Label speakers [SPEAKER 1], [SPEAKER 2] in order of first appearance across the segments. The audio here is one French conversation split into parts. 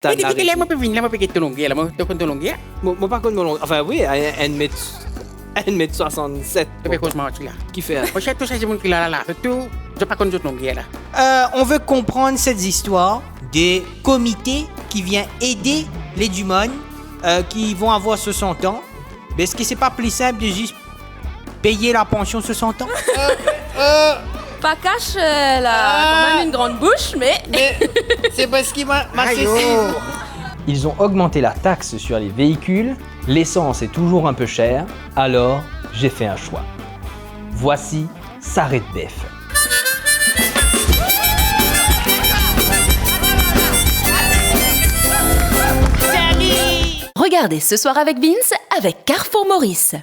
[SPEAKER 1] Tan la
[SPEAKER 2] Kailan mo pipigit tulungi? Alam mo, tukon tulungi?
[SPEAKER 1] Mo pas qu'on me l'on- Enfin, oui, 1m67.
[SPEAKER 2] Sabi ko sa mga sila.
[SPEAKER 1] Qui fait
[SPEAKER 2] O siya to sa simon kilala. Tu, sa pa kon tulungi ala.
[SPEAKER 3] On veut comprendre cette histoire des comités qui viennent aider les Dumont qui vont avoir 60 ans. Mais est-ce que c'est pas plus simple de juste payer la pension 60 ans?
[SPEAKER 4] Pakash, elle a quand même une grande bouche, mais...
[SPEAKER 3] C'est parce qu'il m'a
[SPEAKER 5] Ils ont augmenté la taxe sur les véhicules, l'essence est toujours un peu chère, alors j'ai fait un choix. Voici Sarret Bef.
[SPEAKER 6] Regardez ce soir avec Vince avec Carrefour Maurice.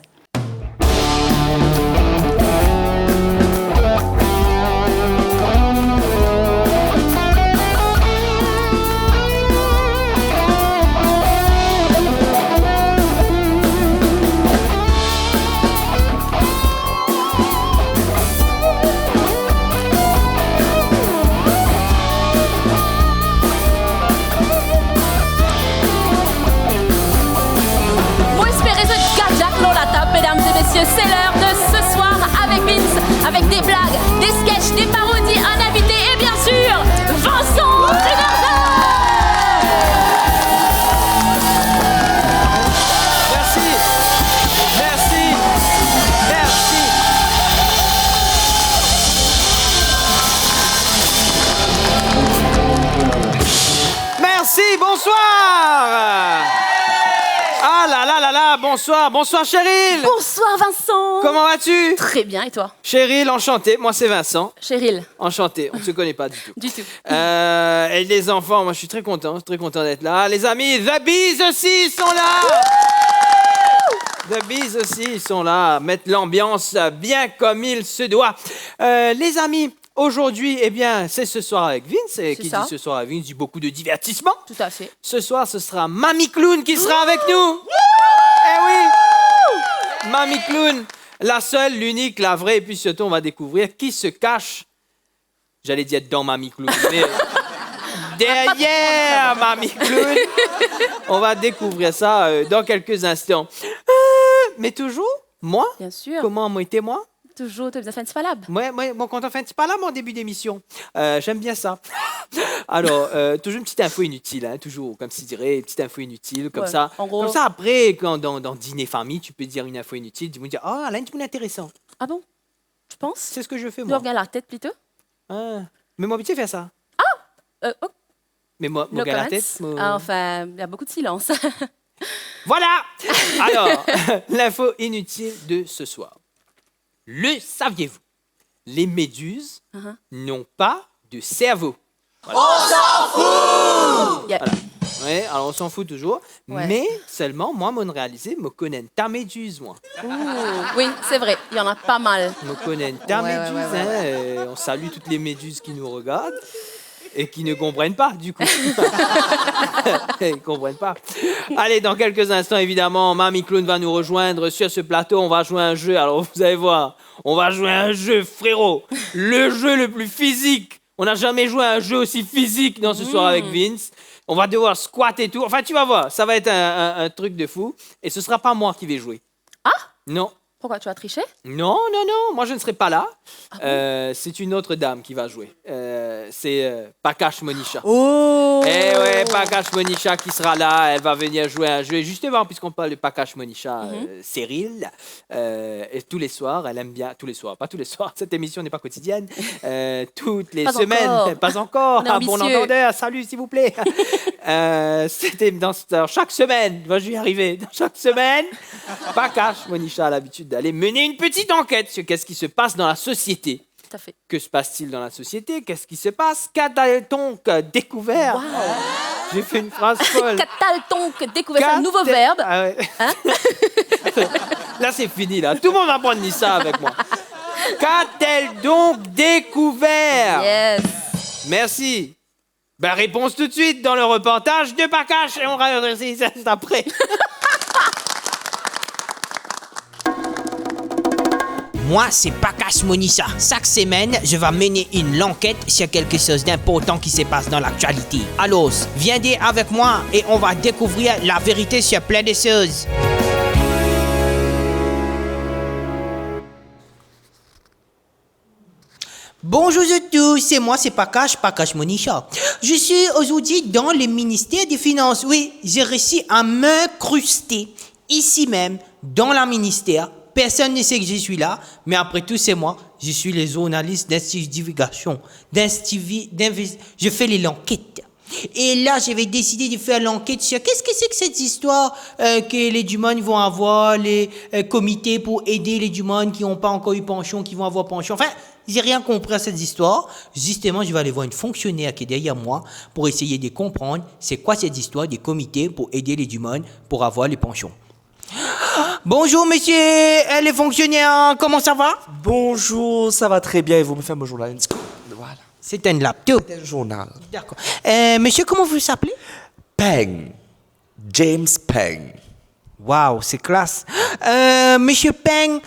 [SPEAKER 4] Mesdames et messieurs, c'est l'heure de ce soir avec Vince, avec des blagues, des sketchs, des parodies, un invité et bien sûr, Vincent Général.
[SPEAKER 1] Merci. Merci, bonsoir. Ah là, bonsoir Cheryl.
[SPEAKER 4] Bonsoir Vincent.
[SPEAKER 1] Comment vas-tu?
[SPEAKER 4] Très bien, et toi?
[SPEAKER 1] Cheryl, enchanté, moi c'est Vincent.
[SPEAKER 4] Cheryl.
[SPEAKER 1] Enchanté, on ne se connaît pas du tout.
[SPEAKER 4] Du tout.
[SPEAKER 1] Et les enfants, moi je suis très content d'être là. Les amis, The Bees aussi sont là. The Bees aussi, ils sont là, mettre l'ambiance bien comme il se doit. Les amis, aujourd'hui, eh bien, c'est ce soir avec Vince. Et qui
[SPEAKER 4] ça.
[SPEAKER 1] dit ce soir avec Vince dit beaucoup de divertissement.
[SPEAKER 4] Tout à fait.
[SPEAKER 1] Ce soir, ce sera Mamie Clown qui sera avec nous. Eh oui, Mamie Clown, la seule, l'unique, la vraie. Et puis surtout, on va découvrir qui se cache. J'allais dire dans Mamie Clown, mais derrière Mamie Clown. On va découvrir ça dans quelques instants. Mais toujours, moi,
[SPEAKER 4] Bien sûr.
[SPEAKER 1] comment moi était moi?
[SPEAKER 4] Toujours, tu as besoin de faire un petit palab.
[SPEAKER 1] Moi, quand on fait un petit pas là, mon début d'émission, j'aime bien ça. Alors, toujours une petite info inutile, hein, toujours, comme si je dirais, une petite info inutile, comme
[SPEAKER 4] Ouais,
[SPEAKER 1] ça.
[SPEAKER 4] en gros.
[SPEAKER 1] Comme ça, après, quand dans Dîner Famille, tu peux dire une info inutile, tu me dire, oh, elle a une truc intéressant.
[SPEAKER 4] Ah bon? Je pense.
[SPEAKER 1] C'est ce que je fais,
[SPEAKER 4] Tu
[SPEAKER 1] moi.
[SPEAKER 4] regardes la tête plutôt.
[SPEAKER 1] Ah. Mais moi, tu sais faire ça.
[SPEAKER 4] Oh,
[SPEAKER 1] Mais moi,
[SPEAKER 4] no
[SPEAKER 1] regarde la
[SPEAKER 4] comments.
[SPEAKER 1] tête. moi-
[SPEAKER 4] Ah, enfin, il y a beaucoup de silence.
[SPEAKER 1] Voilà. Alors, l'info inutile de ce soir. Le saviez-vous? Les méduses n'ont pas de cerveau.
[SPEAKER 4] Yeah.
[SPEAKER 1] Oui, alors on s'en fout toujours.
[SPEAKER 4] Ouais.
[SPEAKER 1] Mais seulement, moi, mon réalisé, me connais ta méduse, moi.
[SPEAKER 4] Ouh, oui, c'est vrai, il y en a pas mal.
[SPEAKER 1] Me connais ta
[SPEAKER 4] Ouais,
[SPEAKER 1] méduse,
[SPEAKER 4] ouais, ouais,
[SPEAKER 1] hein. On salue toutes les méduses qui nous regardent et qui ne comprennent pas, du coup. Ils ne comprennent pas. Allez, dans quelques instants, évidemment, Mamie Clown va nous rejoindre sur ce plateau. On va jouer un jeu. Alors, vous allez voir, on va jouer un jeu, frérot. Le jeu le plus physique. On n'a jamais joué à un jeu aussi physique dans ce soir avec Vince. On va devoir squatter et tout. Enfin, tu vas voir, ça va être un truc de fou. Et ce ne sera pas moi qui vais jouer.
[SPEAKER 4] Ah?
[SPEAKER 1] Non.
[SPEAKER 4] Pourquoi tu as triché?
[SPEAKER 1] Non, moi je ne serai pas là. C'est une autre dame qui va jouer. C'est Pakash Monisha.
[SPEAKER 3] Oh!
[SPEAKER 1] Eh ouais, Pakash Monisha qui sera là. Elle va venir jouer un jeu. Justement, puisqu'on parle de Pakash Monisha, Cyril, et tous les soirs, elle aime bien. Tous les soirs, pas tous les soirs. Cette émission n'est pas quotidienne. Toutes les
[SPEAKER 4] Pas
[SPEAKER 1] semaines,
[SPEAKER 4] encore.
[SPEAKER 1] pas encore.
[SPEAKER 4] On est
[SPEAKER 1] Ah, bon
[SPEAKER 4] ambitieux.
[SPEAKER 1] entendeur, salut s'il vous plaît. C'était dans chaque semaine. Je vais y arriver. Dans chaque semaine, Pakash Monisha a l'habitude d'aller mener une petite enquête sur qu'est-ce qui se passe dans la société.
[SPEAKER 4] Tout à fait.
[SPEAKER 1] Que se passe-t-il dans la société? Qu'est-ce qui se passe? Qu'a-t-on découvert?
[SPEAKER 4] Wow.
[SPEAKER 1] J'ai fait une phrase folle.
[SPEAKER 4] Qu'a-t-elle donc découvert un nouveau verbe?
[SPEAKER 1] Ah ouais.
[SPEAKER 4] Hein?
[SPEAKER 1] Là, c'est fini, là. Tout le monde va prendre ça avec moi. Qu'a-t-elle donc découvert?
[SPEAKER 4] Yes.
[SPEAKER 1] Merci. Ben, réponse tout de suite dans le reportage de Pakash et on réussit ça après.
[SPEAKER 3] Moi, c'est Pakash Monissa. Chaque semaine, je vais mener une enquête sur quelque chose d'important qui se passe dans l'actualité. Alors, viendez avec moi et on va découvrir la vérité sur plein de choses. Bonjour à tous, c'est moi, c'est Pakash Monissa. Je suis aujourd'hui dans le ministère des Finances. Oui, j'ai réussi à m'incruster ici même, dans le ministère. Personne ne sait que je suis là, mais après tout, c'est moi. Je suis le journaliste d'investigation. Je fais l'enquête. Et là, j'avais décidé de faire l'enquête sur qu'est-ce que c'est que cette histoire que les Dumont vont avoir, les comités pour aider les Dumont qui n'ont pas encore eu pension, qui vont avoir pension. Enfin, j'ai rien compris à cette histoire. Justement, je vais aller voir une fonctionnaire qui est derrière moi pour essayer de comprendre c'est quoi cette histoire des comités pour aider les Dumont pour avoir les pensions. Bonjour, monsieur les fonctionnaires, comment ça va?
[SPEAKER 7] Bonjour, ça va très bien et vous me faites mon journal. Voilà.
[SPEAKER 3] C'est un laptop.
[SPEAKER 7] C'est un journal.
[SPEAKER 3] D'accord. Monsieur, comment vous vous appelez?
[SPEAKER 7] Peng. James Peng.
[SPEAKER 3] Waouh, c'est classe. Monsieur Peng,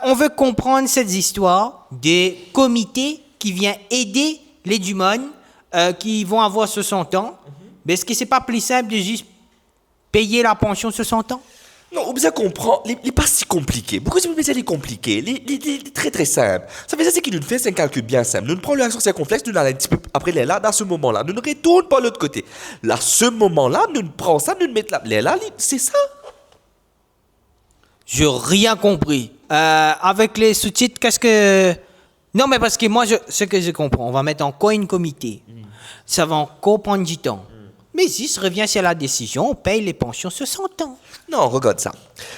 [SPEAKER 3] on veut comprendre cette histoire des comités qui viennent aider les Dumont qui vont avoir 60 ans. Mais est-ce que c'est pas plus simple de juste payer la pension 60 ans?
[SPEAKER 7] Non, vous comprendre, il n'est pas si compliqué. Pourquoi si vous mettez les compliqués? Il est très très simple. Ça veut dire qu'il nous fait c'est un calcul bien simple. Nous prenons l'action circonflexe, nous allons un petit peu après les là, dans ce moment-là. Nous ne retournons pas de l'autre côté. Là, ce moment-là, nous prenons ça, nous mettons les là, c'est ça.
[SPEAKER 3] J'ai rien compris. Avec les sous-titres, qu'est-ce que... Non, mais parce que moi, ce que je comprends, on va mettre encore une comité. Ça va encore prendre du temps. Mais si je reviens sur la décision, on paye les pensions 60 ans.
[SPEAKER 7] Non, regarde ça.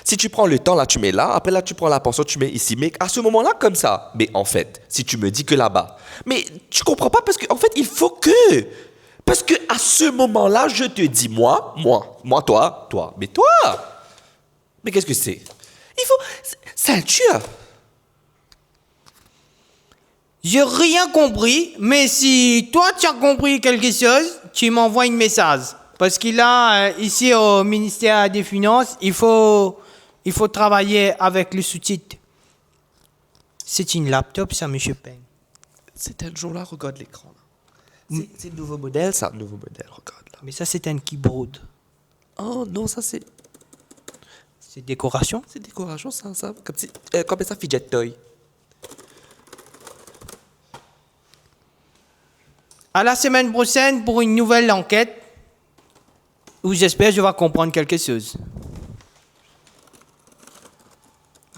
[SPEAKER 7] Si tu prends le temps, là, tu mets là. Après, là, tu prends la pension, tu mets ici. Mais à ce moment-là, comme ça. Mais en fait, si tu me dis que là-bas. Mais tu comprends pas parce qu'en fait, il faut que... Parce que à ce moment-là, je te dis, moi, toi. Mais toi! Mais qu'est-ce que c'est? Il faut... Ceinture!
[SPEAKER 3] J'ai rien compris, mais si toi tu as compris quelque chose, tu m'envoies un message. Parce que là, ici au ministère des Finances, il faut travailler avec le sous-titre. C'est une laptop, ça, monsieur Peng.
[SPEAKER 7] C'est un jour-là, regarde l'écran. C'est le nouveau modèle, ça. Nouveau modèle, regarde là.
[SPEAKER 3] Mais ça, c'est un keyboard.
[SPEAKER 7] Oh non, ça c'est...
[SPEAKER 3] C'est décoration?
[SPEAKER 7] C'est décoration, ça. Comme ça, fidget toy.
[SPEAKER 3] À la semaine prochaine pour une nouvelle enquête où j'espère que je vais comprendre quelque chose.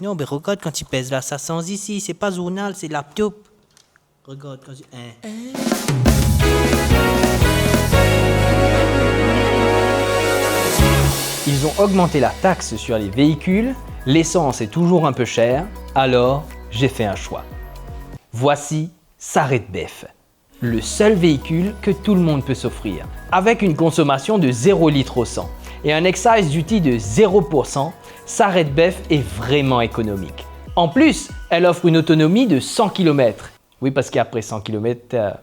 [SPEAKER 3] Non, mais regarde quand tu pèses là, ça sent ici. C'est pas journal, c'est laptop. Regarde quand tu...
[SPEAKER 5] Ils ont augmenté la taxe sur les véhicules, l'essence est toujours un peu chère, alors j'ai fait un choix. Voici Saret-Bef, le seul véhicule que tout le monde peut s'offrir. Avec une consommation de 0 litre au 100 et un excise duty de 0%, Saret-Bef est vraiment économique. En plus, elle offre une autonomie de 100 km. Oui, parce qu'après 100 km,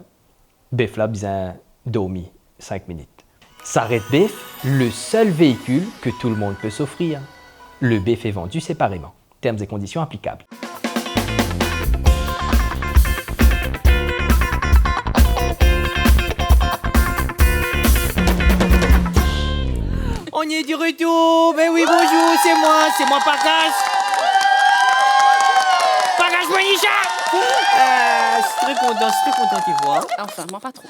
[SPEAKER 5] Bef là, besoin dormir 5 minutes. Saret-Bef, le seul véhicule que tout le monde peut s'offrir. Le Bef est vendu séparément. Termes et conditions applicables.
[SPEAKER 3] On y est du retour. Mais oui, bonjour, c'est moi Pakash. Pakash Monissa. Je suis très content de te voir.
[SPEAKER 4] Enfin, moi pas trop.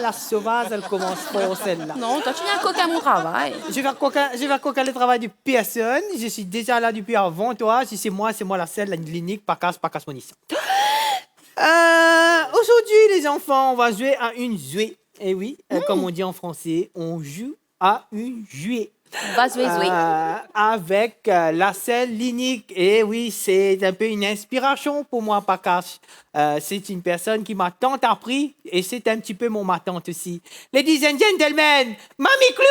[SPEAKER 3] La sauvage, elle commence fort celle-là.
[SPEAKER 4] Non, toi tu viens coquer à mon travail.
[SPEAKER 3] Je vais coquer le travail de personne. Je suis déjà là depuis avant toi. Si c'est moi la seule, la clinique, Pakash Monissa. Aujourd'hui, les enfants, on va jouer à une jouet. Et oui, comme on dit en français, on joue à une jouet.
[SPEAKER 4] On va jouer.
[SPEAKER 3] Avec la selle Linique. Et oui, c'est un peu une inspiration pour moi, Pakash. C'est une personne qui m'a tant appris et c'est un petit peu ma tante aussi. Ladies and gentlemen, Mamie Clown!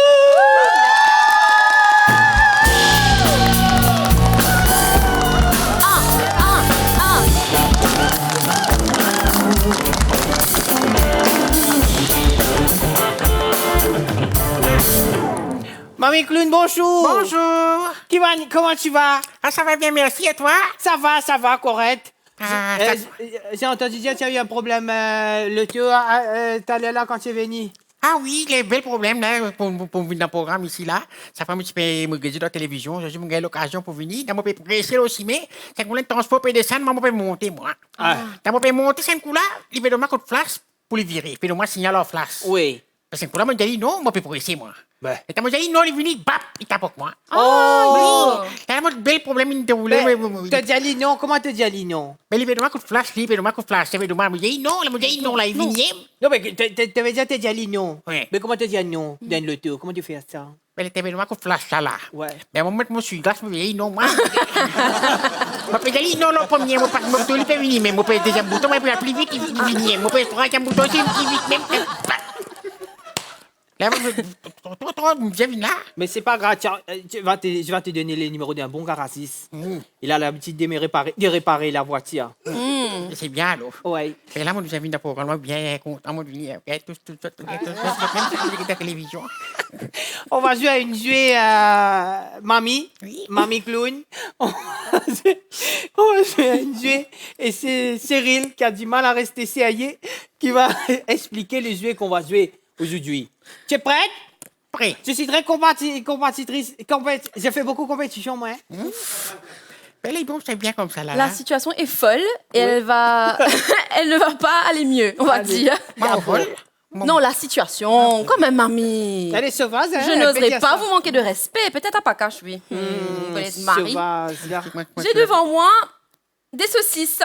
[SPEAKER 3] Mamie Clown, bonjour!
[SPEAKER 2] Bonjour.
[SPEAKER 3] Comment tu vas?
[SPEAKER 2] Ah, ça va bien, merci, et toi?
[SPEAKER 3] Ça va, correct.
[SPEAKER 2] Ah,
[SPEAKER 3] J'ai entendu dire qu'il y a eu un problème. Le taux, t'allais là quand tu es venu.
[SPEAKER 2] Ah oui, les bels problèmes, là, pour venir dans le programme ici, là. Ça fait un petit peu me regarder dans la télévision. J'ai eu l'occasion pour venir. Dans mon pays pressé aussi, mais c'est qu'on a un transport pour descendre, moi, je peux monter, moi. Dans mon pays monter, c'est un coup là, il veut donner un coup de flash pour les virer. Puis, moi, signal en flash.
[SPEAKER 3] Oui.
[SPEAKER 2] Parce que un coup là, moi, j'ai dit non, moi, je peux presser, moi.
[SPEAKER 3] Ben.
[SPEAKER 2] Et quand moi, j'ai dit non, il est venu, bap, il tape avec moi.
[SPEAKER 3] Oh!
[SPEAKER 2] Oui. Il y a un bel problème, il déroulé.
[SPEAKER 3] T'as dit Ali non? Comment t'as dit Ali non?
[SPEAKER 2] Mais il veut donner un coup de flash, il veut donner un coup de flash. Il veut donner, moi, j'ai dit non, moi, j'ai dit non, là, il vient.
[SPEAKER 3] Non, mais t'avais déjà dit Ali non.
[SPEAKER 2] Oui.
[SPEAKER 3] Mais comment t'as dit non dans le taux? Comment tu fais ça?
[SPEAKER 2] Mais il veut donner un coup de flash, là.
[SPEAKER 3] Ouais.
[SPEAKER 2] Mais à un moment, moi, je suis là, je me dis non, moi. Moi, je dis non, le premier, moi, parce que mon il peut venir, mais moi, je déjà bouton, moi, plus vite, il vient. Moi, je crois qu'un bouton, c'est plus vite, même. Là, je viens là.
[SPEAKER 3] Mais c'est pas grave, tiens, je vais te donner les numéros d'un bon garagiste. Il a l'habitude de réparer la voiture.
[SPEAKER 2] C'est bien, alors.
[SPEAKER 3] Ouais.
[SPEAKER 2] Et là, moi, nous avons un programme bien content, moi, de venir. Tout, même si la télévision.
[SPEAKER 3] On va jouer Mamie,
[SPEAKER 2] Oui.
[SPEAKER 3] Mamie Clown. On va jouer à une jeu. Et c'est Cyril qui a du mal à rester sérieux qui va expliquer le jeu qu'on va jouer aujourd'hui. Tu es prête?
[SPEAKER 2] Prêt.
[SPEAKER 3] Je suis très compétitrice. J'ai fait beaucoup de compétition, moi.
[SPEAKER 2] Ben, les bons, c'est bien comme ça, là.
[SPEAKER 4] La situation est folle et elle ne va pas aller mieux, on va dire. Non, la situation, quand même, mamie.
[SPEAKER 3] Elle est sauvage, hein?
[SPEAKER 4] Je
[SPEAKER 3] elle peut
[SPEAKER 4] n'oserais
[SPEAKER 3] dire
[SPEAKER 4] pas
[SPEAKER 3] ça.
[SPEAKER 4] vous manquer de respect. Peut-être à Pakash, oui. Vous connaissez Marie.
[SPEAKER 3] Sauvage, là.
[SPEAKER 4] J'ai devant moi des saucisses.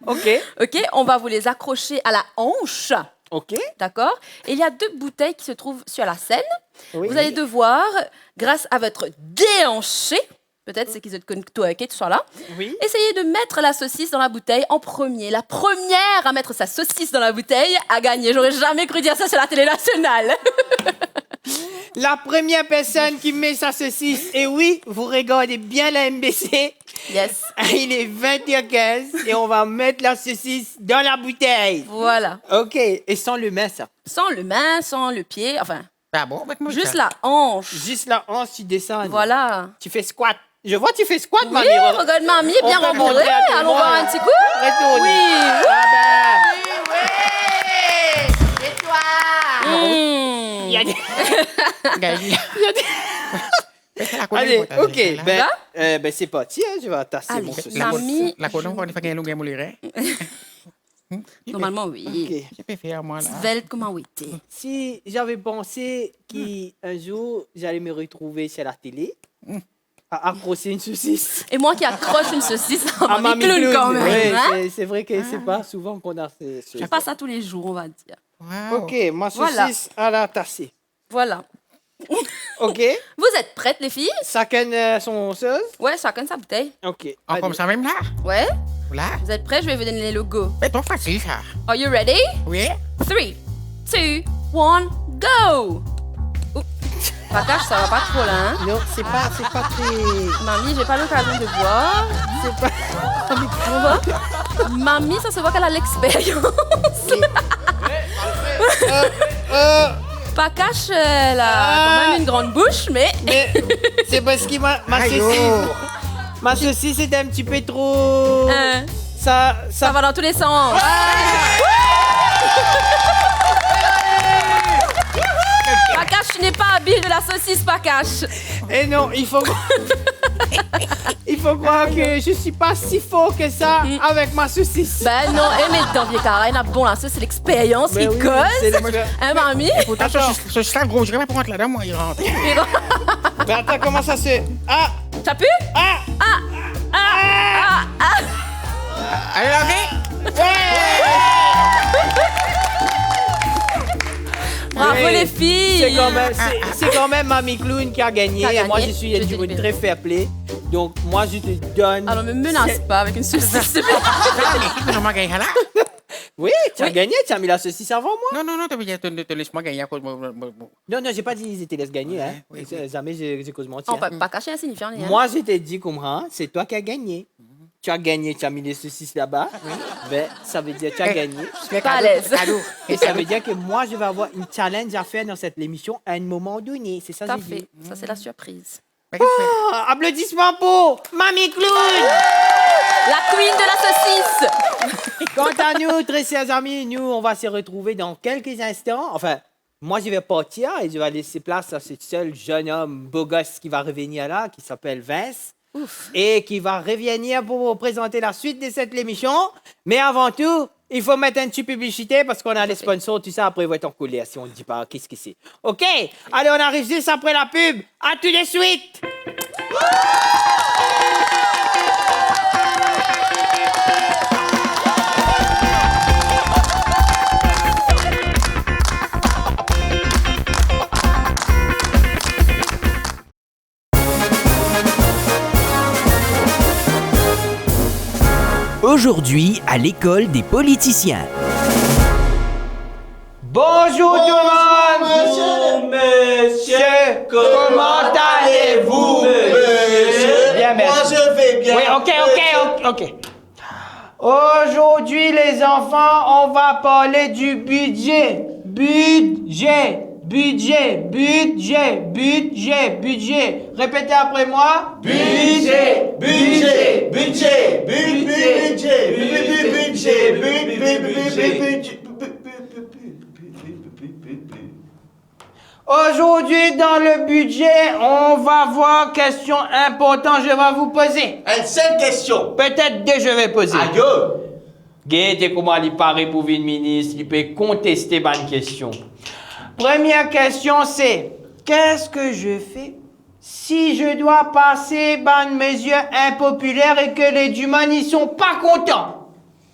[SPEAKER 3] OK.
[SPEAKER 4] Ok, on va vous les accrocher à la hanche.
[SPEAKER 3] OK.
[SPEAKER 4] D'accord? Et il y a 2 bouteilles qui se trouvent sur la scène.
[SPEAKER 3] Oui.
[SPEAKER 4] Vous allez devoir, grâce à votre déhanché, peut-être c'est qu'ils ont tout soit là,
[SPEAKER 3] Oui.
[SPEAKER 4] essayez de mettre la saucisse dans la bouteille en premier. La première à mettre sa saucisse dans la bouteille a gagné. J'aurais jamais cru dire ça sur la télé nationale.
[SPEAKER 3] La première personne qui met sa saucisse, et oui, vous regardez bien la MBC.
[SPEAKER 4] Yes.
[SPEAKER 3] Il est 20h15 et on va mettre la saucisse dans la bouteille.
[SPEAKER 4] Voilà.
[SPEAKER 3] OK. Et sans le main, ça.
[SPEAKER 4] Sans le main, sans le pied, enfin,
[SPEAKER 2] Ah bon, avec moi,
[SPEAKER 4] juste
[SPEAKER 2] ça.
[SPEAKER 4] la hanche.
[SPEAKER 3] Juste la hanche, tu descends.
[SPEAKER 4] Voilà.
[SPEAKER 3] Tu fais squat. Je vois, tu fais squat,
[SPEAKER 4] Oui,
[SPEAKER 3] mamie.
[SPEAKER 4] regarde mamie,
[SPEAKER 3] On
[SPEAKER 4] bien
[SPEAKER 3] peut
[SPEAKER 4] rembourrée.
[SPEAKER 3] montrer à tout le
[SPEAKER 4] Allons
[SPEAKER 3] monde.
[SPEAKER 4] voir un petit coup.
[SPEAKER 3] Retourne.
[SPEAKER 4] Oui.
[SPEAKER 3] Ah ben.
[SPEAKER 4] Mmh.
[SPEAKER 3] Il y a des...
[SPEAKER 2] Gagné. C'est la
[SPEAKER 3] Allez,
[SPEAKER 2] colonne,
[SPEAKER 3] OK.
[SPEAKER 2] là.
[SPEAKER 3] Ben c'est parti. Hein. Je vais tasser
[SPEAKER 4] Allez,
[SPEAKER 3] mon saucisse.
[SPEAKER 4] mamie.
[SPEAKER 2] La colonne, on va faire un long game,
[SPEAKER 4] Normalement, oui.
[SPEAKER 3] OK.
[SPEAKER 2] Je peux faire, moi, là.
[SPEAKER 4] Svelte comme un ouité.
[SPEAKER 3] Si j'avais pensé qu'un jour, j'allais me retrouver chez la télé à accrocher une saucisse
[SPEAKER 4] Et moi qui accroche une saucisse à
[SPEAKER 3] à
[SPEAKER 4] mamie
[SPEAKER 3] Mamie
[SPEAKER 4] Clown quand
[SPEAKER 3] Clown.
[SPEAKER 4] même.
[SPEAKER 3] Ouais,
[SPEAKER 4] Hein?
[SPEAKER 3] c'est vrai que c'est pas souvent qu'on a ce...
[SPEAKER 4] Je fais pas ça tous les jours, on va dire.
[SPEAKER 2] Wow.
[SPEAKER 3] OK, ma
[SPEAKER 4] Voilà.
[SPEAKER 3] saucisse à la tassée.
[SPEAKER 4] Voilà.
[SPEAKER 3] OK.
[SPEAKER 4] Vous êtes prêtes, les filles?
[SPEAKER 3] Chacun son sauce.
[SPEAKER 4] Ouais, chacun sa bouteille.
[SPEAKER 3] OK.
[SPEAKER 2] Ah, comme ça même, là?
[SPEAKER 4] Ouais?
[SPEAKER 2] Là?
[SPEAKER 4] Vous êtes prêts? Je vais vous donner les logos.
[SPEAKER 2] C'est trop facile, ça.
[SPEAKER 4] Are you ready?
[SPEAKER 2] Oui?
[SPEAKER 4] 3, 2, 1, go! Pakash, ça va pas trop là, hein?
[SPEAKER 3] Non, c'est pas très...
[SPEAKER 4] Mamie, j'ai pas l'occasion de voir.
[SPEAKER 3] C'est pas...
[SPEAKER 4] On voit? Mamie, ça se voit qu'elle a l'expérience. Pakash, elle a quand même une grande bouche, mais...
[SPEAKER 3] Mais c'est parce que ma
[SPEAKER 2] Aïe,
[SPEAKER 3] saucisse...
[SPEAKER 2] oh.
[SPEAKER 3] Ma saucisse est un petit peu trop...
[SPEAKER 4] Ça
[SPEAKER 3] Ça...
[SPEAKER 4] va dans tous les sens. Pakash, tu n'es pas habile de la saucisse, Pakash.
[SPEAKER 3] Eh non, il faut... il faut croire que je suis pas si fort que ça avec ma saucisse.
[SPEAKER 4] Ben non, mais dans les carrés, bon là, ça c'est l'expérience
[SPEAKER 3] Ben
[SPEAKER 4] qui
[SPEAKER 3] oui,
[SPEAKER 4] cause.
[SPEAKER 3] c'est l'expérience.
[SPEAKER 4] Hein, mamie?
[SPEAKER 2] Pourtant,
[SPEAKER 3] Attends.
[SPEAKER 2] ce stade gros, je vais pas rentrer là-dedans, moi, il rentre.
[SPEAKER 3] Mais attends, comment ça se... Ah!
[SPEAKER 4] T'as pu?
[SPEAKER 3] Ah!
[SPEAKER 2] Allez, là,
[SPEAKER 4] Bravo
[SPEAKER 3] Oui.
[SPEAKER 4] les filles!
[SPEAKER 3] C'est quand même Mamie Clown qui a gagné.
[SPEAKER 4] Qui a
[SPEAKER 3] Et moi,
[SPEAKER 4] gagné.
[SPEAKER 3] je suis
[SPEAKER 4] Je
[SPEAKER 3] du
[SPEAKER 4] te
[SPEAKER 3] très fair play. Donc, moi, je te donne...
[SPEAKER 4] Alors me menace pas avec une saucisse. s'il te plaît.
[SPEAKER 2] l'équipe, normalement, gagne là.
[SPEAKER 3] Oui, tu as gagné. Tu as mis la saucisse avant moi.
[SPEAKER 2] Non, non, non, te laisse-moi gagner à cause de...
[SPEAKER 3] Non, non, j'ai pas dit ils te laissent gagner. Hein.
[SPEAKER 2] oui,
[SPEAKER 3] Jamais j'ai cause menti.
[SPEAKER 4] On peut pas cacher insignifiant. Hein.
[SPEAKER 3] Moi, je t'ai dit, comprends, c'est toi qui as gagné. Tu as gagné, tu as mis les saucisses là-bas. Ben, ça veut dire que tu as gagné.
[SPEAKER 4] Pas à l'aise.
[SPEAKER 3] Et ça veut dire que moi, je vais avoir une challenge à faire dans cette émission à un moment donné. C'est ça
[SPEAKER 4] Tout à
[SPEAKER 3] que j'ai
[SPEAKER 4] fait.
[SPEAKER 3] dit.
[SPEAKER 4] Ça c'est la surprise.
[SPEAKER 3] Applaudissements pour Mamie Clown.
[SPEAKER 4] La queen de la saucisse.
[SPEAKER 3] Quant à nous, très chers amis, nous, on va se retrouver dans quelques instants. Enfin, moi, je vais partir et je vais laisser place à ce seul jeune homme beau gosse qui va revenir là, qui s'appelle Vince. Ouf. Et qui va revenir pour vous présenter la suite de cette émission. Mais avant tout, il faut mettre un petit publicité parce qu'on a les sponsors, tout ça, après, il va être en colère si on ne dit pas qu'est-ce que c'est. OK? Allez, on arrive juste après la pub. À tout de suite!
[SPEAKER 8] Aujourd'hui, à l'école des politiciens.
[SPEAKER 3] Bonjour tout le monde! Monsieur, comment allez-vous? Bien, merci.
[SPEAKER 9] Moi, je vais bien.
[SPEAKER 3] Oui, OK. Aujourd'hui, les enfants, on va parler du budget. Budget. Répétez après moi.
[SPEAKER 9] Budget.
[SPEAKER 3] Aujourd'hui, dans le budget, on va voir question importante, je vais vous poser.
[SPEAKER 9] Une seule question.
[SPEAKER 3] Peut-être deux, je vais poser.
[SPEAKER 9] Aïe.
[SPEAKER 3] Guette, comment il paraît pour une ministre, il peut contester une question. Première question, c'est qu'est-ce que je fais si je dois passer une mesure impopulaire et que les humains n'y sont pas contents?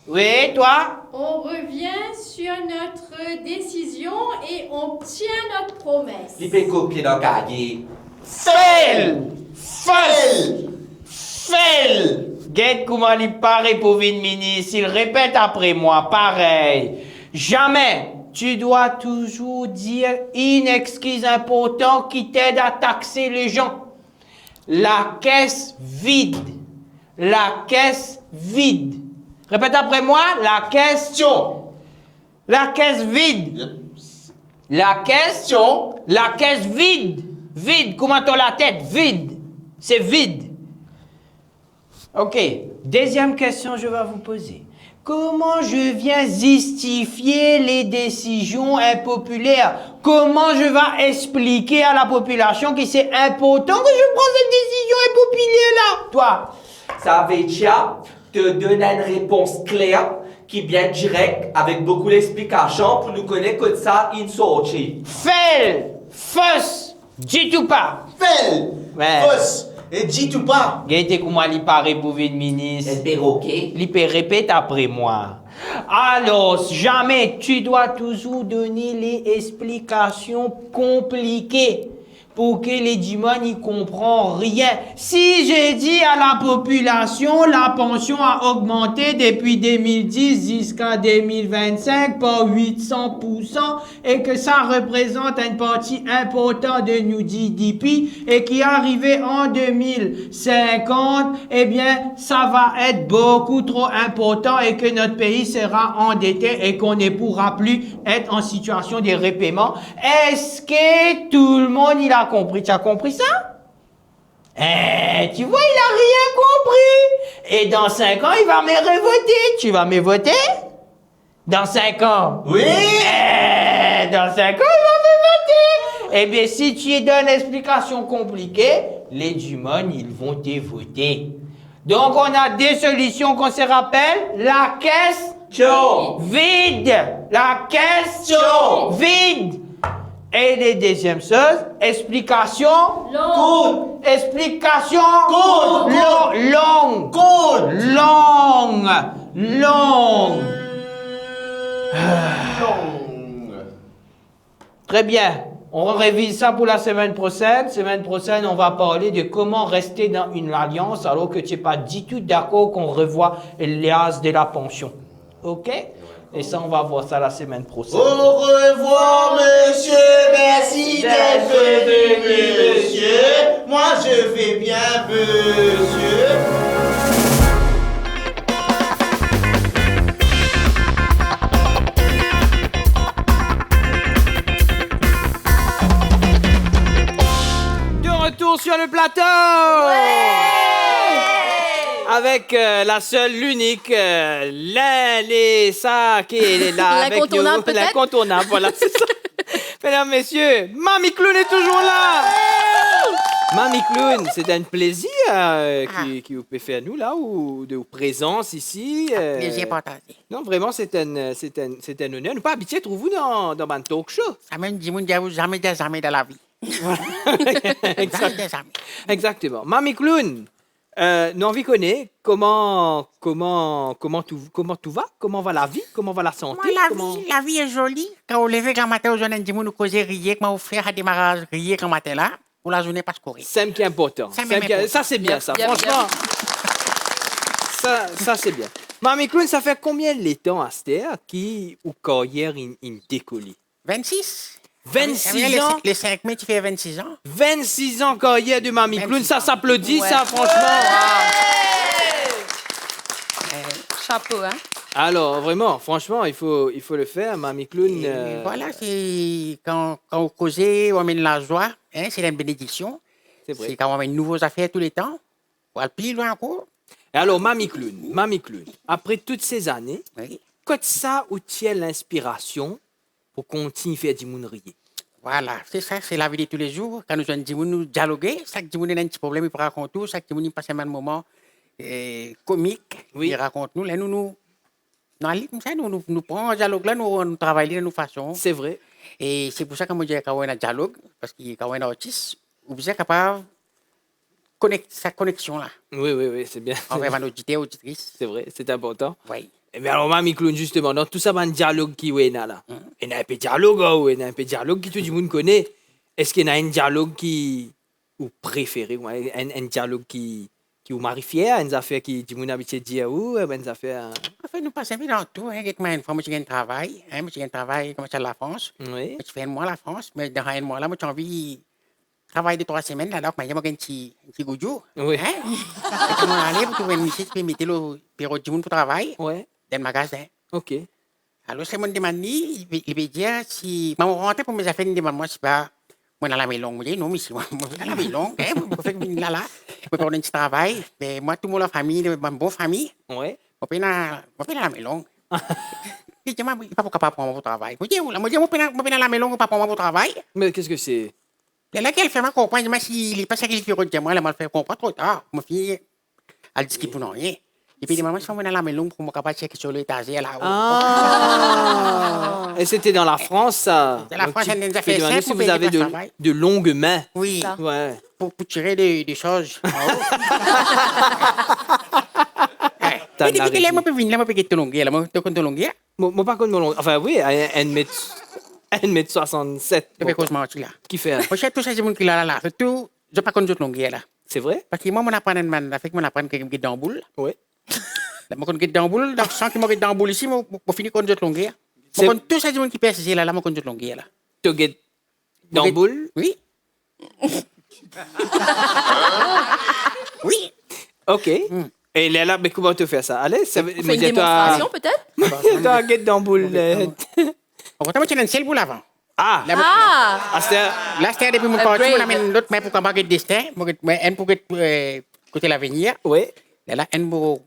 [SPEAKER 3] Oui, toi?
[SPEAKER 10] On revient sur notre décision et on tient notre promesse.
[SPEAKER 9] Il peut copier dans le cahier.
[SPEAKER 3] Fail! Guette comment il paraît pour une ministre, il répète après moi, pareil. Jamais tu dois toujours dire une excuse importante qui t'aide à taxer les gens. La caisse vide. Répète après moi, la question. La caisse vide. La caisse vide. Vide, comment t'as la tête? Vide. C'est vide. OK. Deuxième question, je vais vous poser. Comment je viens justifier les décisions impopulaires? Comment je vais expliquer à la population que c'est important que je prenne cette décision impopulaire-là? Toi?
[SPEAKER 7] Ça va te donner une réponse claire, qui est bien directe, avec beaucoup d'explications pour nous connaître que ça, une sortie.
[SPEAKER 3] Fail! Fausse! Dis tout pas!
[SPEAKER 9] Fail!
[SPEAKER 3] Ouais.
[SPEAKER 9] Fausse! Et dis tout pas!
[SPEAKER 3] Regardez comment il paraît pour une ministre.
[SPEAKER 7] Elle perroquet.
[SPEAKER 3] Il peut répéter après moi. Alors, jamais tu dois toujours donner les explications compliquées pour que les humains n'y comprennent rien. Si j'ai dit à la population, la pension a augmenté depuis 2010 jusqu'à 2025 par 800% et que ça représente une partie importante de nos GDP et qui est arrivé en 2050, eh bien, ça va être beaucoup trop important et que notre pays sera endetté et qu'on ne pourra plus être en situation de repaiement. Est-ce que tout le monde il a compris? Tu as compris ça? Tu vois, il a rien compris. Et dans 5 ans, il va me revoter. Tu vas me voter? Dans 5 ans?
[SPEAKER 9] Oui!
[SPEAKER 3] Dans 5 ans, il va me voter. Eh bien, si tu lui donnes une explication compliquée, les humains, ils vont te voter. Donc, on a deux solutions qu'on se rappelle. La caisse vide. La caisse vide. Et les deuxième chose, explication
[SPEAKER 10] Long.
[SPEAKER 3] Explication
[SPEAKER 9] Courte.
[SPEAKER 3] Long. Très bien. On révise ça pour la semaine prochaine. Semaine prochaine, on va parler de comment rester dans une alliance alors que tu n'es pas du tout d'accord qu'on revoie l'âge de la pension. OK? Et ça, on va voir ça la semaine prochaine.
[SPEAKER 9] Au revoir, monsieur. Merci d'être venu, monsieur. Moi, je vais bien, monsieur.
[SPEAKER 1] De retour retour sur le plateau. Avec la seule, l'unique, ça qui est là avec nous.
[SPEAKER 4] L'incontournable, peut-être?
[SPEAKER 1] L'incontournable, voilà, c'est ça. Mesdames, messieurs, Mamie Clown est toujours là. Mamie Clown, c'est un plaisir qui vous peut faire nous là ou de vos présence ici.
[SPEAKER 2] Plaisir partagé.
[SPEAKER 1] Non, vraiment, c'est un honneur. Nous pas habitués, trouvez-vous, dans un talk show.
[SPEAKER 2] Ça même dit, mon diable, jamais dans la vie. Jamais.
[SPEAKER 1] Exactement. Mamie Clown, nous envie connaître comment tout va, comment va la vie, comment va la santé.
[SPEAKER 2] La vie est jolie. Quand on lève le matin, on dit, nous causer rire, comment on fait à démarrer rire le matin là, pour la journée pas se courir.
[SPEAKER 1] C'est ce qui est important. Ça, c'est bien, ça. Franchement, ça, c'est bien. Mamie Clown, ça fait combien de temps à cette heure qui, ou carrière, il décolle?
[SPEAKER 2] 26.
[SPEAKER 1] 26 ans?
[SPEAKER 2] Les 5 mai, tu fais 26 ans.
[SPEAKER 1] 26 ans carrière de Mamie Clown, ça s'applaudit, ça, franchement.
[SPEAKER 4] Chapeau, hein?
[SPEAKER 1] Alors, vraiment, franchement, il faut le faire, Mamie Clown.
[SPEAKER 2] Voilà, c'est quand on causait, on amène la joie, hein, c'est une bénédiction.
[SPEAKER 1] C'est vrai.
[SPEAKER 2] C'est quand on amène de nouvelles affaires tous les temps. On va plus loin encore.
[SPEAKER 1] Et alors, Mamie Clown, après toutes ces années,
[SPEAKER 2] Oui.
[SPEAKER 1] qu'est-ce ça où tient l'inspiration pour continuer à faire du monde rire?
[SPEAKER 2] Voilà, c'est ça, c'est la vie de tous les jours. Quand nous sommes nous dialoguer, chaque jour, on a un petit problème, il peut raconter tout. Chaque jour, il passe un moment comique,
[SPEAKER 1] Oui.
[SPEAKER 2] il raconte nous. Là, nous comme ça, nous prenons un dialogue là, nous travaillons de nos façons.
[SPEAKER 1] C'est vrai.
[SPEAKER 2] Et c'est pour ça que moi, je dis qu'on a un dialogue, parce que quand on est autiste, vous êtes capable de connecter sa connexion là.
[SPEAKER 1] Oui, c'est bien.
[SPEAKER 2] Envers nos auditeurs, auditrices.
[SPEAKER 1] C'est vrai, c'est important.
[SPEAKER 2] Oui.
[SPEAKER 1] Et bien alors, Mamie Clown, justement, dans tout ça, un dialogue qui est là. Il y a un peu de dialogue, il y a un peu de dialogue qui tout le monde connaît. Est-ce qu'il y a un dialogue qui vous préférez, un dialogue qui vous marie fier, une affaire qui tout le monde a habitué de dire, ou une affaire...
[SPEAKER 2] En fait, nous passons dans tout. Une fois, moi, j'ai un travail. Moi, j'ai un travail comme ça à la France.
[SPEAKER 1] Oui.
[SPEAKER 2] Je fais un mois à la France, mais dans un mois là, moi, j'ai envie de travailler de 3 semaines là, donc j'ai un petit goujou.
[SPEAKER 1] Oui.
[SPEAKER 2] Hein? Et moi, aller pour trouver une mission, je peux mettre le bureau du monde pour travailler
[SPEAKER 1] Ouais.
[SPEAKER 2] dans le magasin.
[SPEAKER 1] OK.
[SPEAKER 2] Alors, c'est mon demande, il veut dire si. Moi, je rentre pour mes affaires, il demande moi si pas. Moi, dans la maison, je dis non, mais si moi, dans la maison, je fais là. Je peux faire un petit travail. Mais moi, toute la famille, ma bonne famille,
[SPEAKER 1] Ouais.
[SPEAKER 2] je peux dans la maison. Il dit, il pas capable de prendre mon travail. Je dis, je peux dans la maison, je peux pas prendre mon travail.
[SPEAKER 1] Mais qu'est-ce que c'est?
[SPEAKER 2] Et là, qu'elle fait ma comprendre, mais s'il n'est pas ça qu'il fait, moi, elle m'a fait comprendre trop tard. Ma fille, elle dit qu'il peut rien. Et puis, maman, si on va dans la maison pour me capable de checker sur l'étagère là-haut.
[SPEAKER 1] Ah! Et c'était dans la France, ça?
[SPEAKER 2] Dans la
[SPEAKER 1] Donc,
[SPEAKER 2] France,
[SPEAKER 1] tu
[SPEAKER 2] elle nous a
[SPEAKER 1] peux
[SPEAKER 2] fait
[SPEAKER 1] demander
[SPEAKER 2] simple
[SPEAKER 1] si
[SPEAKER 2] pour
[SPEAKER 1] vous
[SPEAKER 2] payer
[SPEAKER 1] avez
[SPEAKER 2] le travail.
[SPEAKER 1] de longues mains.
[SPEAKER 2] Oui,
[SPEAKER 1] Ouais.
[SPEAKER 2] pour tirer des choses.
[SPEAKER 1] T'as
[SPEAKER 2] Mais depuis
[SPEAKER 1] narré.
[SPEAKER 2] que là, moi, je peux venir, moi, je peux te longuer, là, moi, je peux te longuer.
[SPEAKER 1] Moi, par contre, mon long... Enfin, oui, 1m67.
[SPEAKER 2] Je fais cause moi, là.
[SPEAKER 1] Qui fait?
[SPEAKER 2] Moi, je tout ça, c'est mon qui là, là. Tout, je pas qu'on te longuer, là.
[SPEAKER 1] C'est vrai?
[SPEAKER 2] Parce que moi, mon apprendre, avec mon apprendre que je dans boule.
[SPEAKER 1] Oui.
[SPEAKER 2] Moi, quand je dans boule, donc, sans que moi, je dans boule ici, moi, je finis qu'on te longuer.
[SPEAKER 1] C'est-
[SPEAKER 2] Moi, quand tout ça, c'est mon qui pèse ici, là, moi, quand je te longuer, là.
[SPEAKER 1] Tu get dans
[SPEAKER 2] Moi,
[SPEAKER 1] boule?
[SPEAKER 2] Oui. Oui.
[SPEAKER 1] OK. Et là, mais comment tu fais ça? Allez, ça veut
[SPEAKER 4] On fait une démonstration, peut-être?
[SPEAKER 1] Toi, get dans boule.
[SPEAKER 2] On va te une seule boule avant.
[SPEAKER 1] Ah!
[SPEAKER 2] Là,
[SPEAKER 4] Ah!
[SPEAKER 2] là, c'était depuis mon
[SPEAKER 4] Upgrade.
[SPEAKER 2] parti, on amène l'autre main pour qu'on le destin, un pour côté l'avenir.
[SPEAKER 1] Oui.
[SPEAKER 2] Et là, un pour.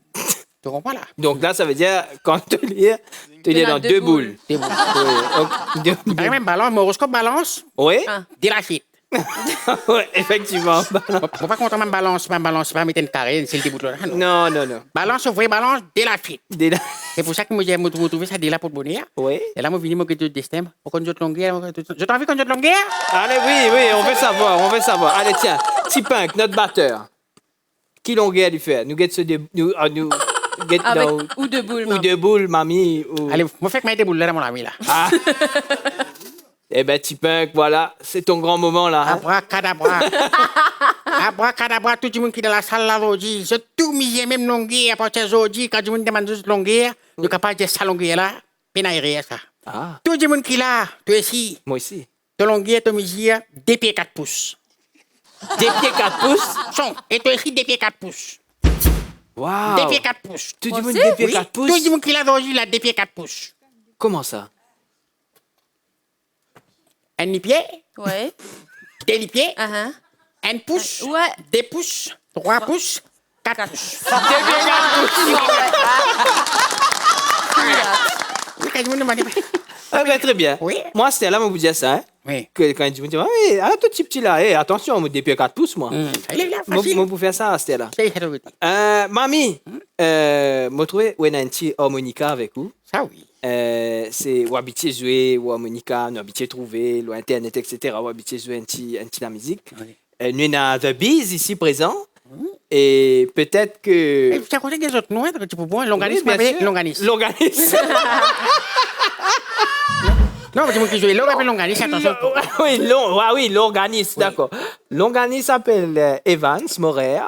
[SPEAKER 2] Tu comprends là?
[SPEAKER 1] Donc là, ça veut dire, quand tu lis dans deux boules.
[SPEAKER 2] C'est bon.
[SPEAKER 1] Oui. Ok.
[SPEAKER 2] Par exemple, balance, mon horoscope balance,
[SPEAKER 1] Oui?
[SPEAKER 4] Ah.
[SPEAKER 2] de la chute.
[SPEAKER 1] Oui, effectivement.
[SPEAKER 2] Faut pas compter même balance, pas mettre une carré, c'est le début de là.
[SPEAKER 1] Non, non, non.
[SPEAKER 2] Balance, vrai balance, de la chute.
[SPEAKER 1] Dès là.
[SPEAKER 2] C'est pour ça que moi, j'ai retrouvé ça de là pour le bonheur.
[SPEAKER 1] Oui.
[SPEAKER 2] Et là, moi, je viens de destin, pour qu'on joue longueur. Je t'en envie qu'on joue longueur?
[SPEAKER 1] Allez, oui, on veut savoir. Allez, tiens, T-Punk, notre batteur. Qui longueur il fait? Nous get ce de... Nous get
[SPEAKER 4] Avec
[SPEAKER 1] dans...
[SPEAKER 4] ou deux boules,
[SPEAKER 1] Ou
[SPEAKER 4] maman.
[SPEAKER 1] deux boules, mamie, ou...
[SPEAKER 2] Allez, moi, fais que mettre des boules là, mon ami là.
[SPEAKER 1] Ah. Eh ben, T-Punk, voilà, c'est ton grand moment, là. Hein?
[SPEAKER 2] Abracadabra. Abracadabra, tout le monde qui est dans la salle là aujourd'hui. Je tout misé, même longueur, à partir d'aujourd'hui, quand tout le monde demande juste longueur, nous capable de sa longueur là, pénaïré ça.
[SPEAKER 1] Ah,
[SPEAKER 2] Tout le monde qui est là, toi ici,
[SPEAKER 1] moi aussi.
[SPEAKER 2] ton longueur, ton misé, des pieds 4 pouces.
[SPEAKER 1] Des pieds 4 pouces?
[SPEAKER 2] Son, et toi ici, des pieds 4 pouces.
[SPEAKER 1] Waouh!
[SPEAKER 2] Des pieds 4 pouces.
[SPEAKER 1] Tout
[SPEAKER 4] Moi
[SPEAKER 1] le monde
[SPEAKER 4] aussi?
[SPEAKER 1] des pieds
[SPEAKER 2] Oui,
[SPEAKER 1] 4
[SPEAKER 2] tout
[SPEAKER 1] pouces?
[SPEAKER 2] le monde qui est là aujourd'hui, là, des pieds 4 pouces.
[SPEAKER 1] Comment ça?
[SPEAKER 2] Un pied,
[SPEAKER 4] Ouais.
[SPEAKER 2] deux pieds,
[SPEAKER 4] Uh-huh.
[SPEAKER 2] Un pouce,
[SPEAKER 4] Ouais.
[SPEAKER 2] 2 pouces, 3 pouces, 4 pouces.
[SPEAKER 1] Ah ben, très bien.
[SPEAKER 2] Oui.
[SPEAKER 1] Moi, c'était là, on vous disait ça. Hein?
[SPEAKER 2] Oui.
[SPEAKER 1] Que, quand tu me dis, oui, ah, tout petit là, attention, moi, depuis 4 pouces, moi.
[SPEAKER 2] Il est là,
[SPEAKER 1] Moi,
[SPEAKER 2] facile.
[SPEAKER 1] vous faire ça, c'était là. Mamie, moi, trouvé, où est un petit harmonica avec vous?
[SPEAKER 2] Ça, oui.
[SPEAKER 1] C'est ou habitué jouer ou harmonica, nous habitué trouver, l'internet, etc. Ou habitué jouer un petit la musique.
[SPEAKER 2] Oui.
[SPEAKER 1] Nous avons The Bees ici présent. Et peut-être que.
[SPEAKER 2] Tu as compté des autres noms, tu peux voir, Longanis,
[SPEAKER 1] Oui, bien
[SPEAKER 2] m'appelle
[SPEAKER 1] sûr.
[SPEAKER 2] Longanis.
[SPEAKER 1] Longanis.
[SPEAKER 2] Non, mais tu me dis, je vais m'appeler Longanis, attention.
[SPEAKER 1] Oui, Longanis, d'accord. Longanis s'appelle Evans Morer.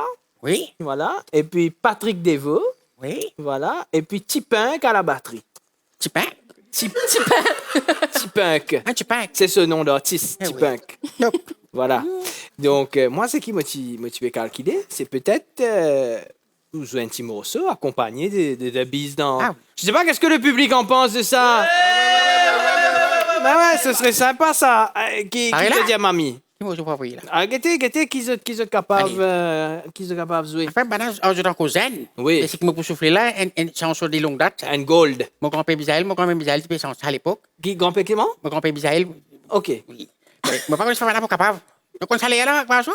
[SPEAKER 2] Oui,
[SPEAKER 1] Voilà. Et puis Patrick Devaux.
[SPEAKER 2] oui.
[SPEAKER 1] Voilà. Et puis Tipunk à la batterie.
[SPEAKER 2] Tipin.
[SPEAKER 1] Tipunk.
[SPEAKER 2] Un Tipin.
[SPEAKER 1] C'est ce nom d'artiste,
[SPEAKER 2] Eh oui.
[SPEAKER 1] Tipunk.
[SPEAKER 2] Non.
[SPEAKER 1] Voilà. Donc, moi, ce qui motive calculer, c'est peut-être vous jouer un petit morceau accompagné de Bees dans.
[SPEAKER 2] Ah oui.
[SPEAKER 1] Je sais pas qu'est-ce que le public en pense de ça. Ben ouais, ce serait sympa ça. Qui
[SPEAKER 2] Allez,
[SPEAKER 1] te
[SPEAKER 2] là.
[SPEAKER 1] dit à mamie?
[SPEAKER 2] Moi, je vois, oui, là.
[SPEAKER 1] Ah, Guettez, qui sont capables de jouer.
[SPEAKER 2] Enfin, maintenant, je suis en cousin.
[SPEAKER 1] Oui.
[SPEAKER 2] Et c'est que moi, pour souffler là, une chanson de longue date.
[SPEAKER 1] Un gold.
[SPEAKER 2] Mon grand-père Bisaël, tu peux chanter à l'époque.
[SPEAKER 1] Qui, grand-père Clément?
[SPEAKER 2] Mon grand-père Bisaël,
[SPEAKER 1] OK.
[SPEAKER 2] oui. Mon papa, je fais là pour capable. Donc, on s'allait là, quoi, ça?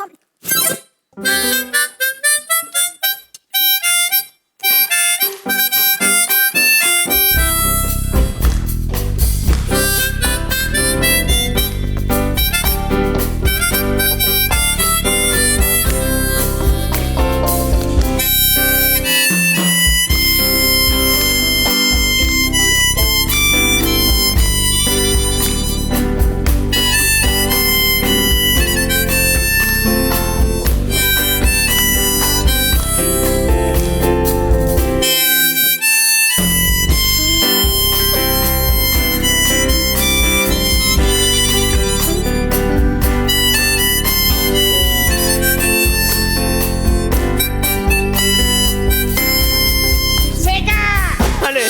[SPEAKER 1] Allez.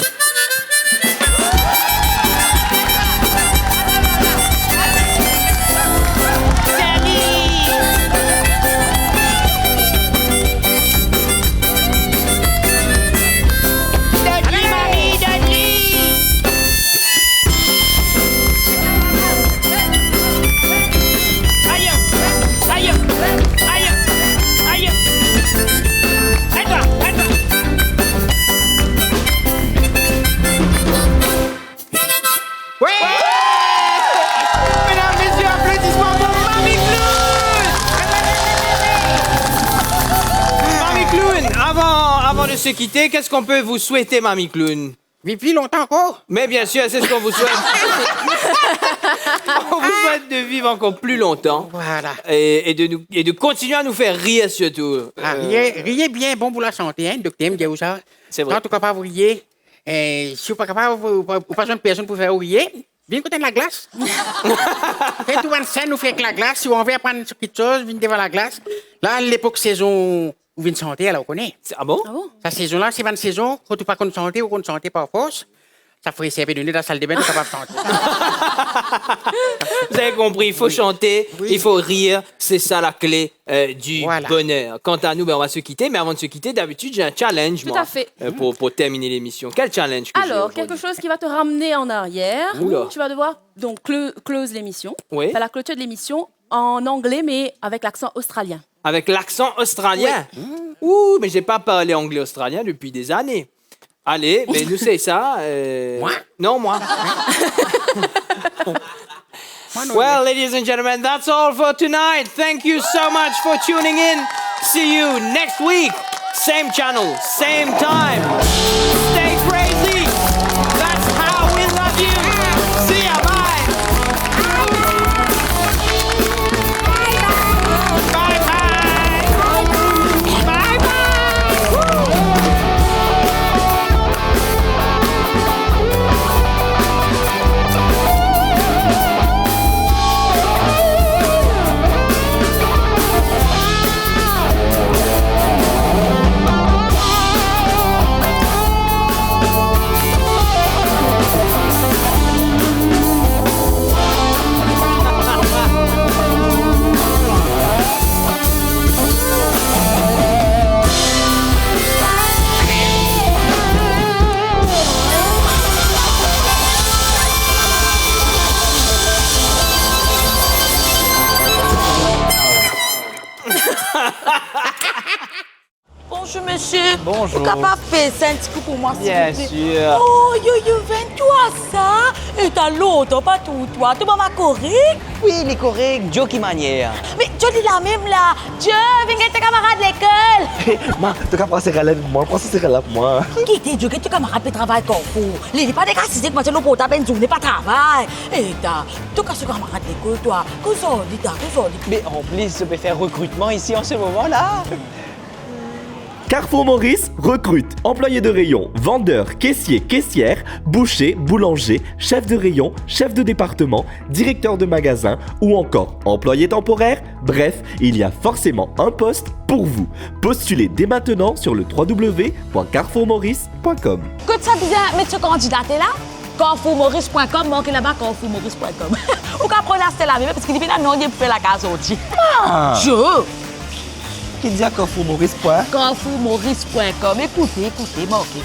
[SPEAKER 1] Mesdames, messieurs, applaudissements pour Mamie Clown! Mamie Clown, avant de se quitter, qu'est-ce qu'on peut vous souhaiter, Mamie Clown?
[SPEAKER 2] Vis plus longtemps encore.
[SPEAKER 1] Mais bien sûr, c'est ce qu'on vous souhaite. On vous souhaite de vivre encore plus longtemps
[SPEAKER 2] Voilà.
[SPEAKER 1] et de continuer à nous faire rire surtout.
[SPEAKER 2] Ah, riez bien, bon pour la santé, hein, docteur, me dit où ça.
[SPEAKER 1] C'est vrai.
[SPEAKER 2] Quand tu es capable de rire, si vous n'êtes pas capable, vous pas besoin de personne pour faire rire, viens côté de la glace. Faites tout en scène, nous fait avec la glace. Si on veut apprendre quelque chose, viens devant la glace. Là, l'époque saison où vient de santé, alors on connaît.
[SPEAKER 1] Ah bon?
[SPEAKER 2] La saison-là, c'est une saison, quand tu pas contre santé ou contre santé par force, ça ferait servir de nez dans la salle de bain, tu es capable de chanter.
[SPEAKER 1] Vous avez compris, il faut chanter, il faut rire, c'est ça la clé du bonheur. Quant à nous, ben, on va se quitter, mais avant de se quitter, d'habitude, j'ai un challenge,
[SPEAKER 4] Tout
[SPEAKER 1] moi,
[SPEAKER 4] à fait.
[SPEAKER 1] pour terminer l'émission. Quel challenge que j'ai
[SPEAKER 4] Alors,
[SPEAKER 1] aujourd'hui?
[SPEAKER 4] quelque chose qui va te ramener en arrière.
[SPEAKER 1] Oula.
[SPEAKER 4] Tu vas devoir donc close l'émission.
[SPEAKER 1] Oui.
[SPEAKER 4] Faire la clôture de l'émission en anglais, mais avec l'accent australien.
[SPEAKER 1] Avec l'accent australien? Ouh, mais j'ai pas parlé anglais australien depuis des années. Allez, mais nous c'est ça.
[SPEAKER 2] Moi?
[SPEAKER 1] Non, moi. Well, ladies and gentlemen, that's all for tonight. Thank you so much for tuning in. See you next week. Same channel, same time. Stay crazy. That's how we love you. See ya. Bye.
[SPEAKER 11] Bonjour, monsieur.
[SPEAKER 5] Bonjour.
[SPEAKER 11] Vous capable de faire ça un petit coup pour moi, s'il
[SPEAKER 5] Bien
[SPEAKER 11] vous plaît?
[SPEAKER 5] sûr.
[SPEAKER 11] Oh, yo, 23, ça. Et t'as l'autre, pas tout, toi. Tu m'as correct?
[SPEAKER 12] Oui, il est correct. Joe qui manière.
[SPEAKER 11] Mais Joe, il est la même, là. Joe, viens avec tes camarades de l'école.
[SPEAKER 7] Ma, tu as passé relève moi, prends ce relève moi.
[SPEAKER 11] Qui t'es, Joe, que tes camarades peuvent travailler comme vous? Il n'est pas des cas, si c'est que moi, tu n'as pas une journée, pas travail. Et t'as, tu as ce camarade de l'école, toi. Qu'est-ce que
[SPEAKER 12] Mais en plus, je peux faire recrutement ici en ce moment-là.
[SPEAKER 13] Carrefour Maurice recrute employés de rayon, vendeurs, caissiers, caissières, bouchers, boulangers, chefs de rayon, chefs de département, directeurs de magasin ou encore employés temporaires. Bref, il y a forcément un poste pour vous. Postulez dès maintenant sur le www.carrefourmaurice.com.
[SPEAKER 11] Que ça bien mettre ce candidat là? Carrefourmaurice.com, manquez là-bas carrefourmaurice.com. Ou qu'à prendre la même parce qu'il dit là non, il peut la case aussi. Joe!
[SPEAKER 7] Qui dit à Carrefour Maurice?
[SPEAKER 11] Carrefourmaurice.com. Écoutez, manquez.